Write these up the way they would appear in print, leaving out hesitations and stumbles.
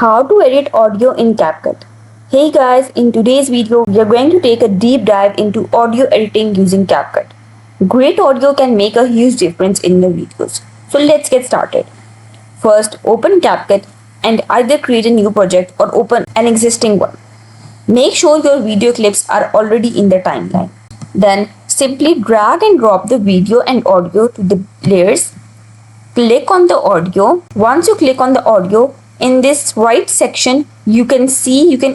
How to edit audio in CapCut. Hey guys, in today's video, we are going to take a deep dive into audio editing using CapCut. Great audio can make a huge difference in your videos. So let's get started. First, open CapCut and either create a new project or open an existing one. Make sure your video clips are already in the timeline. Then simply drag and drop the video and audio to the layers. Click on the audio. Once you click on the audio, in this right section, you can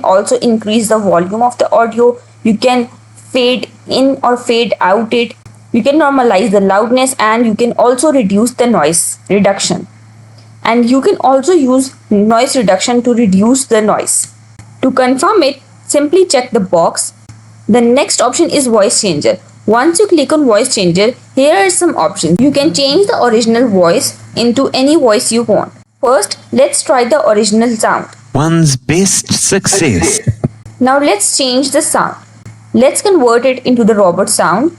also increase the volume of the audio. You can fade in or fade out it. You can normalize the loudness and you can also reduce the noise reduction. And you can also use noise reduction to reduce the noise. To confirm it, simply check the box. The next option is voice changer. Once you click on voice changer, here are some options. You can change the original voice into any voice you want. First, let's try the original sound. One's best success. Now let's change the sound. Let's convert it into the robot sound.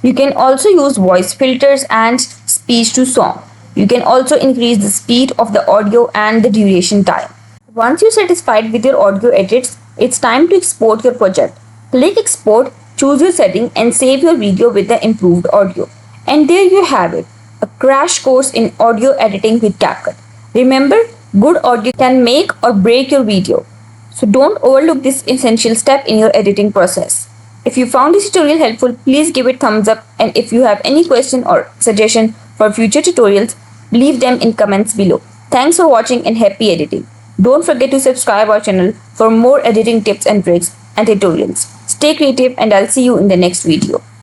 You can also use voice filters and speech to song. You can also increase the speed of the audio and the duration time. Once you're satisfied with your audio edits, it's time to export your project. Click export, choose your setting and save your video with the improved audio. And there you have it, a crash course in audio editing with CapCut. Remember, good audio can make or break your video. So don't overlook this essential step in your editing process. If you found this tutorial helpful, please give it thumbs up, and if you have any question or suggestion for future tutorials, leave them in comments below. Thanks for watching and happy editing. Don't forget to subscribe our channel for more editing tips and tricks and tutorials. Stay creative and I'll see you in the next video.